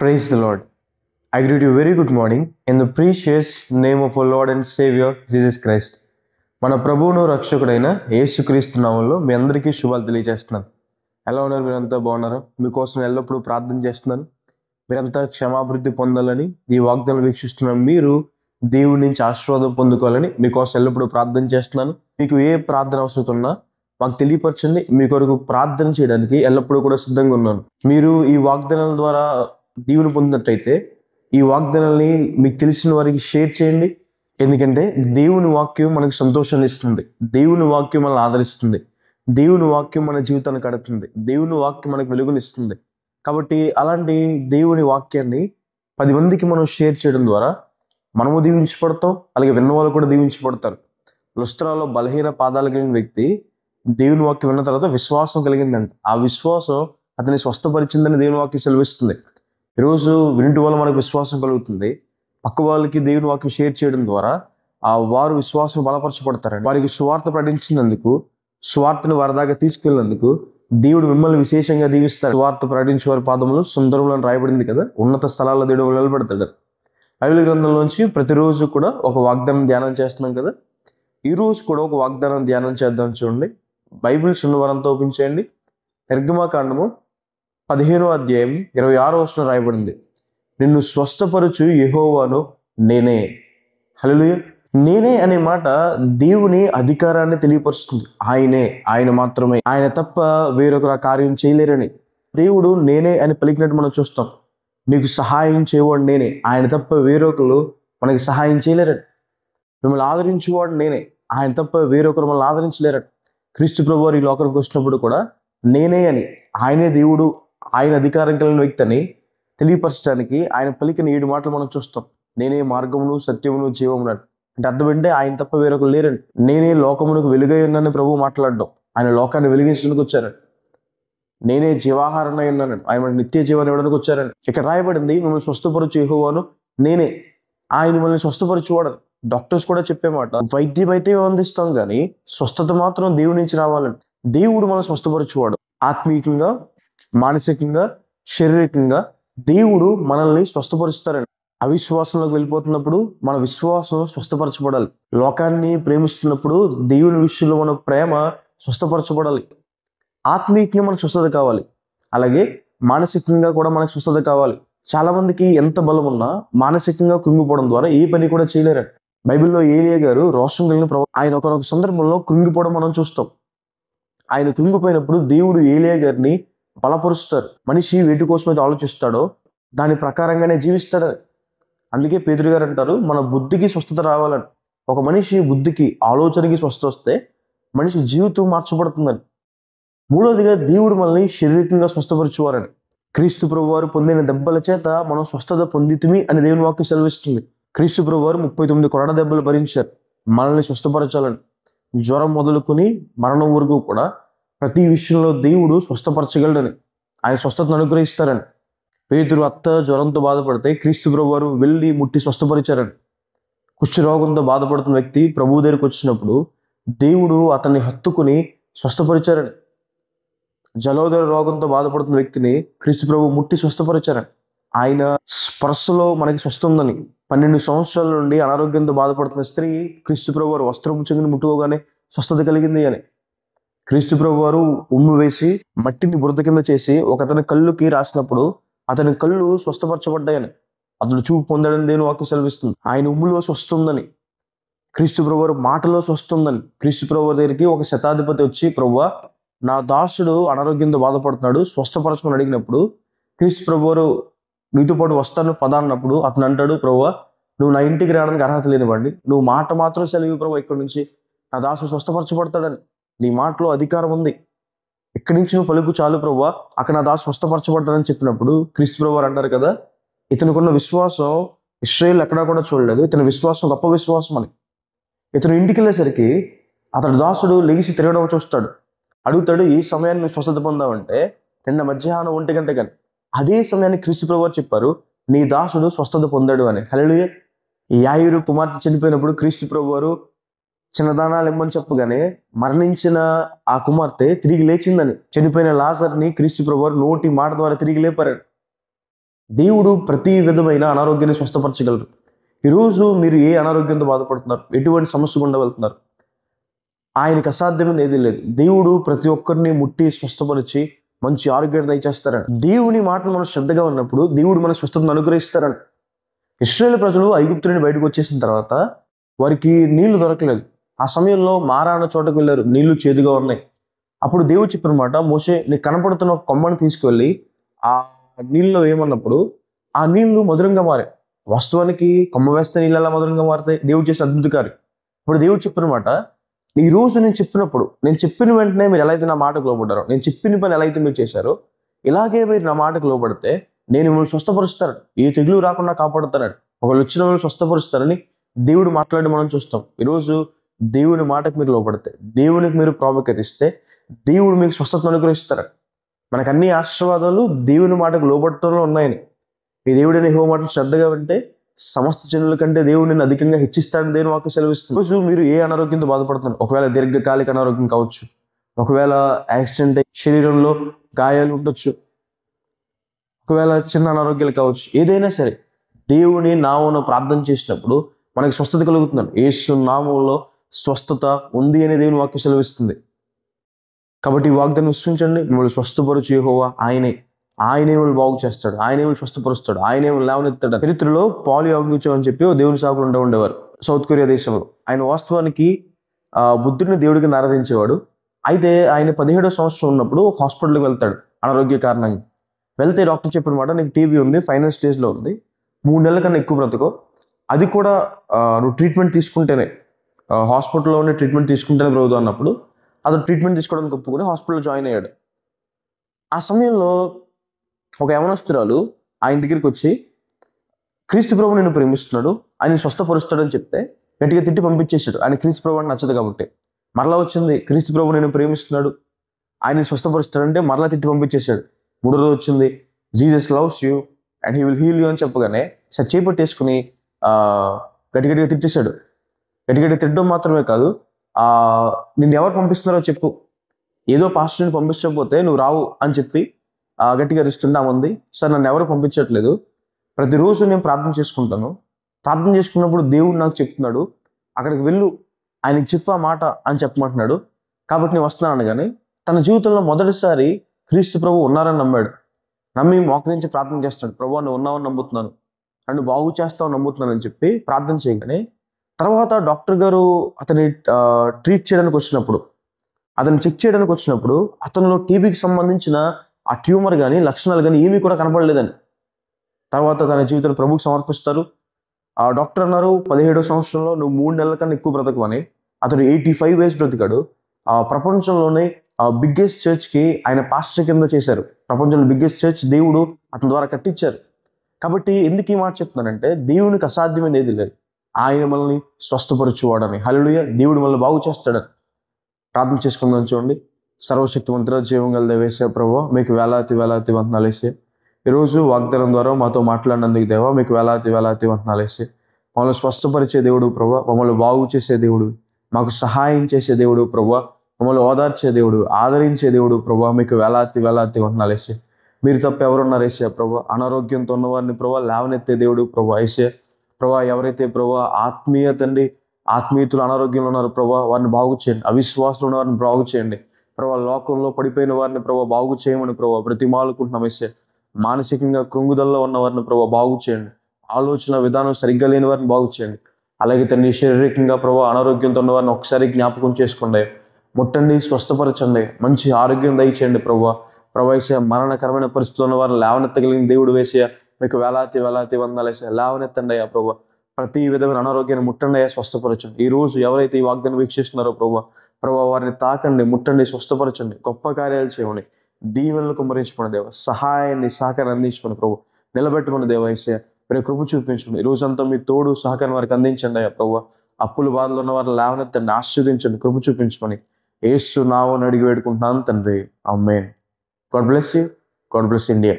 Praise the Lord. I greet you very good morning in the precious name of our Lord and Savior Jesus Christ. మన ప్రభువును రక్షకుడైన యేసుక్రీస్తు నామములో మీ అందరికీ శుభాలు తెలియజేస్తున్నాను. ఎలా ఉన్నారు? మీరంతా బాగున్నారా? మీకోసం ఎల్లప్పుడూ ప్రార్థన చేస్తున్నాను. మీరంతా క్షమాభివృద్ధి పొందాలని, ఈ వాగ్దానం వీక్షిస్తున్న మీరు దేవుడి నుంచి ఆశీర్వాదం పొందుకోవాలని మీకోసం ఎల్లప్పుడూ ప్రార్థన చేస్తున్నాను. మీకు ఏ ప్రార్థన అవసరం ఉన్నా మాకు తెలియపరచండి. మీ కొరకు ప్రార్థన చేయడానికి ఎల్లప్పుడూ కూడా సిద్ధంగా ఉన్నాను. మీరు ఈ వాగ్దానాల ద్వారా దీవుని పొందినట్టయితే ఈ వాగ్దానాన్ని మీకు తెలిసిన వారికి షేర్ చేయండి. ఎందుకంటే దేవుని వాక్యం మనకు సంతోషాన్ని ఇస్తుంది. దేవుని వాక్యం మనల్ని ఆదరిస్తుంది. దేవుని వాక్యం మన జీవితాన్ని కడుతుంది. దేవుని వాక్యం మనకు వెలుగునిస్తుంది. కాబట్టి అలాంటి దేవుని వాక్యాన్ని 10 మందికి మనం షేర్ చేయడం ద్వారా మనము దీవించబడతాం, అలాగే విన్నవాళ్ళు కూడా దీవించబడతారు. లుస్త్రాలో బలహీన పాదాలు కలిగిన వ్యక్తి దేవుని వాక్యం విన్న తర్వాత విశ్వాసం కలిగిందంట. ఆ విశ్వాసం అతన్ని స్వస్థపరిచిందని దేవుని వాక్యం సెలవిస్తుంది. ఈరోజు వినటం వల్ల మనకు విశ్వాసం కలుగుతుంది. పక్క వాళ్ళకి దేవుని వాక్యం షేర్ చేయడం ద్వారా వారు విశ్వాసం బలపరచబడతారండి. వారికి సువార్త ప్రకటించినందుకు, సువార్తను వారి దాకా తీసుకెళ్ళినందుకు దేవుడు మిమ్మల్ని విశేషంగా దీవిస్తాడు. సువార్త ప్రకటించే వారి పాదములు సుందరములు అని రాయబడింది కదా. ఉన్నత స్థలాల్లో దేవుడు నిలబెడతాడు. బైబిల్ గ్రంథంలోంచి ప్రతిరోజు కూడా ఒక వాగ్దానం ధ్యానం చేస్తున్నాం కదా. ఈరోజు కూడా ఒక వాగ్దానం ధ్యానం చేద్దాం. చూడండి, బైబిల్ శూన్యవారంతో ఓపెన్ చేయండి. నిర్గమకాండము 15వ అధ్యాయం 26వ వచనం రాయబడింది. నిన్ను స్వస్థపరచు యెహోవాను నేనే. హల్లెలూయా. నేనే అనే మాట దేవుని అధికారాన్ని తెలియపరుస్తుంది. ఆయన మాత్రమే, ఆయన తప్ప వేరొకరు ఆ కార్యం చేయలేరని దేవుడు నేనే అని పలికినట్టు మనం చూస్తాం. నీకు సహాయం చేయవాడు నేనే, ఆయన తప్ప వేరొకరు మనకి సహాయం చేయలేరని. మిమ్మల్ని ఆదరించేవాడు నేనే, ఆయన తప్ప వేరొకరు మనల్ని ఆదరించలేరని. క్రీస్తు ప్రభు వారు ఈ లోకానికి వచ్చినప్పుడు కూడా నేనే అని, ఆయనే దేవుడు, ఆయన అధికారం కలిగిన వ్యక్తి అని తెలియపరచడానికి ఆయన పలికిన 7 మాటలు మనం చూస్తాం. నేనే మార్గమును, సత్యమును, జీవమును అంటే అర్థం ఏంటంటే ఆయన తప్ప వేరొకరు లేరని. నేనే లోకమునకు వెలుగై ఉన్నానని ప్రభువు మాట్లాడడం, ఆయన లోకాన్ని వెలిగించడానికి వచ్చారని. నేనే జీవాహారణ ఉన్నాను, ఆయన నిత్య జీవాన్ని ఇవ్వడానికి వచ్చారని. ఇక్కడ రాయబడింది, మిమ్మల్ని స్వస్థపరచు యెహోవాను నేనే. ఆయన మిమ్మల్ని స్వస్థపరచువాడని. డాక్టర్స్ కూడా చెప్పే మాట, వైద్యం అయితే అందిస్తాం కానీ స్వస్థత మాత్రం దేవుడి నుంచి రావాలని. దేవుడు మనల్ని స్వస్థపరచువాడు. ఆత్మీయంగా, మానసికంగా, శారీరకంగా దేవుడు మనల్ని స్వస్థపరుస్తారని. అవిశ్వాసంలోకి వెళ్ళిపోతున్నప్పుడు మన విశ్వాసం స్వస్థపరచబడాలి. లోకాన్ని ప్రేమిస్తున్నప్పుడు దేవుని విషయంలో మన ప్రేమ స్వస్థపరచబడాలి. ఆత్మీయంగా మనకు స్వస్థత కావాలి, అలాగే మానసికంగా కూడా మనకు స్వస్థత కావాలి. చాలా మందికి ఎంత బలం ఉన్నా మానసికంగా కృంగిపోవడం ద్వారా ఏ పని కూడా చేయలేరు. బైబిల్లో ఏలియా గారు రోషం కలిగిన ఆయన ఒకనొక సందర్భంలో కృంగిపోవడం మనం చూస్తాం. ఆయన కృంగిపోయినప్పుడు దేవుడు ఏలియా గారిని బలపరుస్తారు. మనిషి వేటి కోసం అయితే ఆలోచిస్తాడో దాని ప్రకారంగానే జీవిస్తాడని. అందుకే పేతురు గారు అంటారు, మన బుద్ధికి స్వస్థత రావాలని. ఒక మనిషి బుద్ధికి, ఆలోచనకి స్వస్థత వస్తే మనిషి జీవితం మార్చబడుతుందని. మూడవదిగా దేవుడు మనల్ని శారీరకంగా స్వస్థపరచువారని. క్రీస్తు ప్రభు వారు పొందిన దెబ్బల చేత మనం స్వస్థత పొందితిమి అని దేవుని వాక్యం సెలవిస్తుంది. క్రీస్తు ప్రభు వారు 39 కొరడ దెబ్బలు భరించారు మనల్ని స్వస్థపరచాలని. జ్వరం మొదలుకొని మరణం వరకు కూడా ప్రతి విషయంలో దేవుడు స్వస్థపరచగలడని, ఆయన స్వస్థతను అనుగ్రహిస్తారని. పేతురు అత్త జ్వరంతో బాధపడితే క్రీస్తు ప్రభు వారు వెళ్ళి ముట్టి స్వస్థపరిచారని. కుష్ఠరోగంతో బాధపడుతున్న వ్యక్తి ప్రభు దగ్గరికి వచ్చినప్పుడు దేవుడు అతన్ని హత్తుకుని స్వస్థపరిచారని. జలోదర రోగంతో బాధపడుతున్న వ్యక్తిని క్రీస్తు ప్రభు ముట్టి స్వస్థపరిచారని. ఆయన స్పర్శలో మనకి స్వస్థ ఉందని. 12 సంవత్సరాల నుండి అనారోగ్యంతో బాధపడుతున్న స్త్రీ క్రీస్తు ప్రభు వారు వస్త్రపు చెంగుని ముట్టుకోగానే స్వస్థత కలిగింది అని. క్రీస్తు ప్రభు వారు ఉమ్ము వేసి మట్టిని బురద కింద చేసి ఒకతని కళ్ళుకి రాసినప్పుడు అతని కళ్ళు స్వస్థపరచబడ్డాయని, అతడు చూపు పొందాడని దేవుని వాక్యం సెలవిస్తుంది. ఆయన ఉమ్ములో స్వస్థ ఉందని, క్రీస్తు ప్రభు వారు మాటలో స్వస్థ ఉందని. క్రీస్తు ప్రభు వారి దగ్గరికి ఒక శతాధిపతి వచ్చి, ప్రభువా నా దాసుడు అనారోగ్యంతో బాధపడుతున్నాడు, స్వస్థపరచమని అడిగినప్పుడు క్రీస్తు ప్రభు వారు నీతో పాటు వస్తాను పదా అన్నప్పుడు అతను అంటాడు, ప్రభువా నువ్వు నా ఇంటికి రావడానికి అర్హత లేనివ్వండి, నువ్వు మాట మాత్రం సెలవు ప్రభు, ఇక్కడి నుంచి నా దాసుడు స్వస్థపరచబడతాడని. నీ మాటలో అధికారం ఉంది, ఇక్కడి నుంచి నువ్వు పలుకు చాలు ప్రభువా, అక్కడ నా దాసు స్వస్థపరచబడతాడని చెప్పినప్పుడు క్రీస్తు ప్రభు వారు అంటారు కదా, ఇతనుకున్న విశ్వాసం ఇశ్రాయేల్ ఎక్కడా కూడా చూడలేదు, ఇతని విశ్వాసం గొప్ప విశ్వాసం అని. ఇతను ఇంటికి వెళ్ళేసరికి అతడు దాసుడు లెగిసి తిరగడం చూస్తాడు. అడుగుతాడు, ఈ సమయాన్ని నువ్వు స్వస్థత పొందావంటే నిన్న మధ్యాహ్నం 1 గంట కానీ. అదే సమయాన్ని క్రీస్తు ప్రభు వారు చెప్పారు, నీ దాసుడు స్వస్థత పొందాడు అని. హల్లెలూయా. యాయిరు కుమార్తె చనిపోయినప్పుడు క్రీస్తు ప్రభు వారు చిన్నదానాలు ఇమ్మని చెప్పగానే మరణించిన ఆ కుమార్తె తిరిగి లేచిందని. చనిపోయిన లాజర్ని క్రీస్తు ప్రభు వారు నోటి మాట ద్వారా తిరిగి లేపారు. దేవుడు ప్రతి విధమైన అనారోగ్యాన్ని స్వస్థపరచగలరు. ఈరోజు మీరు ఏ అనారోగ్యంతో బాధపడుతున్నారు, ఎటువంటి సమస్య గుండా వెళ్తున్నారు, ఆయనకి అసాధ్యమైనది ఏదీ లేదు. దేవుడు ప్రతి ఒక్కరిని ముట్టి స్వస్థపరిచి మంచి ఆరోగ్యాన్ని దయచేస్తారని. దేవుని మాటను మనం శ్రద్ధగా ఉన్నప్పుడు దేవుడు మనకు స్వస్థతను అనుగ్రహిస్తారని. ఇశ్రాయేలు ప్రజలు ఐగుప్తు నుండి బయటకు వచ్చేసిన తర్వాత వారికి నీళ్లు దొరకలేదు. ఆ సమయంలో మారా అన్న చోటకు వెళ్ళారు, నీళ్లు చేదుగా ఉన్నాయి. అప్పుడు దేవుడు చెప్పిన మాట, మోషే నీకు కనపడుతున్న ఒక కొమ్మని తీసుకువెళ్ళి ఆ నీళ్ళలో వేయమన్నప్పుడు ఆ నీళ్లు మధురంగా మారాయి. వాస్తవానికి కొమ్మ వేస్తే నీళ్ళు ఎలా మధురంగా మారుతాయి? దేవుడు చేసిన అద్భుతకార్యం. ఇప్పుడు దేవుడు చెప్పిన మాట, ఈ రోజు నేను చెప్పినప్పుడు, నేను చెప్పిన వెంటనే మీరు ఎలా అయితే నా మాటకు లోబడ్డారో, నేను చెప్పిన పని ఎలా అయితే మీరు చేశారో, ఇలాగే మీరు నా మాటకు లోబడితే నేను మిమ్మల్ని స్వస్థపరుస్తాను, ఏ తెగులు రాకుండా కాపాడుతానని, ఒకళ్ళు వచ్చిన వాళ్ళు స్వస్థపరుస్తారని దేవుడు మాట్లాడి మనం చూస్తాం. ఈరోజు దేవుని మాటకు మీరు లోబడితే, దేవునికి మీరు ప్రాముఖ్యత ఇస్తే దేవుడు మీకు స్వస్థతను అనుగ్రహిస్తారు. మనకు అన్ని ఆశీర్వాదాలు దేవుని మాటకు లోబడటంలో ఉన్నాయని. ఈ దేవుడిని యెహోవా మాటను శ్రద్ధగా వింటే సమస్త జనుల కంటే దేవుడిని అధికంగా హెచ్చిస్తాడని దేవుని వాక్యం సెలవిస్తుంది. రోజు మీరు ఏ అనారోగ్యంతో బాధపడుతున్నారు, ఒకవేళ దీర్ఘకాలిక అనారోగ్యం కావచ్చు, ఒకవేళ యాక్సిడెంట్ అయ్యి శరీరంలో గాయాలు ఉండొచ్చు, ఒకవేళ చిన్న అనారోగ్యాలు కావచ్చు, ఏదైనా సరే దేవుని నామమున ప్రార్థన చేసినప్పుడు మనకి స్వస్థత కలుగుతున్నాడు. యేసు నామములో స్వస్థత ఉంది అని దేవుని వాక్యం సెలవిస్తుంది. కాబట్టి ఈ వాగ్దానం విశ్వసించండి. మిమ్మల్ని స్వస్థపరచు యెహోవా ఆయనే మిమ్మల్ని బాగు చేస్తాడు, ఆయనే మిమ్మల్ని స్వస్థపరుస్తాడు, ఆయనే మిమ్మల్ని లేవనెత్తాడు. చరిత్రలో పాల్ యాంగ్చో అని చెప్పి ఓ దేవుని సేవకులు ఉండేవారు సౌత్ కొరియా దేశంలో. ఆయన వాస్తవానికి బుద్ధుడిని దేవుడికి ఆరాధించేవాడు. అయితే ఆయన 17వ సంవత్సరం ఉన్నప్పుడు హాస్పిటల్కి వెళ్తాడు అనారోగ్య కారణంగా. వెళ్తే డాక్టర్ చెప్పిన మాట, నీకు టీబీ ఉంది, ఫైనల్ స్టేజ్లో ఉంది, 3 నెలల కన్నా ఎక్కువ బ్రతుకో, అది కూడా నువ్వు ట్రీట్మెంట్ తీసుకుంటేనే, హాస్పిటల్లో ఉండే ట్రీట్మెంట్ తీసుకుంటేనే బ్రతుకు అన్నప్పుడు అతను ట్రీట్మెంట్ తీసుకోవడానికి ఒప్పుకొని హాస్పిటల్లో జాయిన్ అయ్యాడు. ఆ సమయంలో ఒక యవనస్తురాలు ఆయన దగ్గరికి వచ్చి, క్రీస్తు ప్రభు నిన్ను ప్రేమిస్తున్నాడు, ఆయన స్వస్థపరుస్తాడని చెప్తే గట్టిగా తిట్టి పంపించేశాడు. ఆయన క్రీస్తు ప్రభు అని నచ్చదు కాబట్టి. మరలా వచ్చింది, క్రీస్తు ప్రభు నిన్ను ప్రేమిస్తున్నాడు, ఆయన స్వస్థపరుస్తాడంటే మరలా తిట్టి పంపించేశాడు. 3వ రోజు వచ్చింది, Jesus loves you and he will heal you అని చెప్పగానే చేపట్టేసుకుని గట్టిగట్టిగా తిట్టేశాడు. గట్టిగట్టిగా తిట్టడం మాత్రమే కాదు, నిన్ను ఎవరు పంపిస్తున్నారో చెప్పు, ఏదో పాస్టర్ని పంపించకపోతే నువ్వు రావు అని చెప్పి గట్టిగా అరుస్తుంటామంది. సార్ నన్ను ఎవరు పంపించట్లేదు, ప్రతిరోజు నేను ప్రార్థన చేసుకుంటాను, ప్రార్థన చేసుకున్నప్పుడు దేవుడు నాకు చెప్తున్నాడు అక్కడికి వెళ్ళు, ఆయనకి చెప్పా మాట అని చెప్పమంటున్నాడు, కాబట్టి నేను వస్తున్నాను అనగానే తన జీవితంలో మొదటిసారి క్రీస్తు ప్రభు ఉన్నారని నమ్మాడు. నమ్మి మోకరించి ప్రార్థన చేస్తున్నాడు, ప్రభు నువ్వు ఉన్నావని నమ్ముతున్నాను, నన్ను బాగు చేస్తావు నమ్ముతున్నాను అని చెప్పి ప్రార్థన చేయగానే తర్వాత డాక్టర్ గారు అతన్ని ట్రీట్ చేయడానికి వచ్చినప్పుడు, అతను చెక్ చేయడానికి వచ్చినప్పుడు అతనిలో టీబీకి సంబంధించిన ఆ ట్యూమర్ కానీ లక్షణాలు కానీ ఏమీ కూడా కనపడలేదని. తర్వాత తన జీవితాన్ని ప్రభువుకి సమర్పిస్తారు. ఆ డాక్టర్ అన్నారు, 17వ సంవత్సరంలో నువ్వు 3 నెలల కన్నా ఎక్కువ బ్రతకమని. అతడు 85 ఇయర్స్ బ్రతికాడు. ప్రపంచంలోనే బిగ్గెస్ట్ చర్చ్కి ఆయన పాస్టర్ కింద చేశారు. ప్రపంచంలో బిగ్గెస్ట్ చర్చ్ దేవుడు అతని ద్వారా కట్టించారు. కాబట్టి ఎందుకు ఈ మాట చెప్తున్నానంటే, దేవునికి అసాధ్యమైనది ఏది లేదు, ఆయన మనల్ని స్వస్థపరచువాడని. హల్లెలూయా, దేవుడు మనల్ని బాగు చేస్తాడని. ప్రార్థన చేసుకుందాం. చూడండి, సర్వశక్తివంతుడ జీవం గల దేవా యేసయ్య ప్రభువా, మీకు వేలాది వందనాలు యేసయ్య. ఈరోజు వాగ్దానం ద్వారా మాతో మాట్లాడినందుకు దేవా మీకు వేలాది వందనాలు యేసయ్య. మమ్మల్ని స్వస్థపరిచే దేవుడు ప్రభువా, మమ్మల్ని బాగు చేసే దేవుడు, మాకు సహాయం చేసే దేవుడు ప్రభువా, మమ్మల్ని ఓదార్చే దేవుడు, ఆదరించే దేవుడు ప్రభువా, మీకు వేలాది వందనాలు యేసయ్య. మీరు తప్ప ఎవరున్నారు యేసయ్య ప్రభువా? అనారోగ్యంతో ఉన్నవారిని ప్రభువా లేవనెత్తే దేవుడు ప్రభువా యేసయ్య. ప్రభువా ఎవరైతే ప్రభువా ఆత్మీయతలు అనారోగ్యంలో ఉన్నారు ప్రభువా, వారిని బాగు చేయండి. అవిశ్వాసంలో ఉన్న వారిని బాగు చేయండి ప్రభువా. లోకంలో పడిపోయిన వారిని ప్రభువా బాగు చేయమని ప్రభువా బ్రతిమాలుకుంటున్నాం యేసయ్య. మానసికంగా కృంగుదలలో ఉన్న వారిని ప్రభువా బాగు చేయండి. ఆలోచన విధానం సరిగ్గా లేని వారిని బాగు చేయండి. అలాగే తండ్రి శారీరకంగా ప్రభువా అనారోగ్యంతో ఉన్న వారిని ఒకసారి జ్ఞాపకం చేసుకోండి, ముట్టండి, స్వస్థపరచండి, మంచి ఆరోగ్యం దయచేయండి ప్రభువా. యేసయ్య మరణకరమైన పరిస్థితుల్లో ఉన్న వారిని లేవనెత్తగలిగిన దేవుడు యేసయ్య, మీకు వేలాది వందనాలు యేసయ్య. లేవనెత్తండి అయ్యా ప్రభువా. ప్రతి విధమైన అనారోగ్యాన్ని ముట్టండి అయ్యా, స్వస్థపరచండి. ఈ రోజు ఎవరైతే ఈ వాగ్దానం వీక్షిస్తున్నారో ప్రభువా వారిని తాకండి, ముట్టండి, స్వస్థపరచండి, గొప్ప కార్యాలు చేయండి, దీవెనలు కుమ్మరించుకున్న దేవ, సహాయాన్ని సహకారం అందించుకుని ప్రభు నిలబెట్టుకున్న దేవ యేసయ్య. మీరు కృప చూపించండి. ఈ రోజంతా మీ తోడు సహకారం వారికి అందించండి అయ్యా ప్రభువా. అప్పుల బాధలు ఉన్న వారిని లేవనెత్తండి, ఆశీర్వదించండి, కృప చూపించుకొని యేసు నామమున అడిగి వేడుకుంటున్నాను తండ్రి, ఆమేన్. God bless you. God bless India.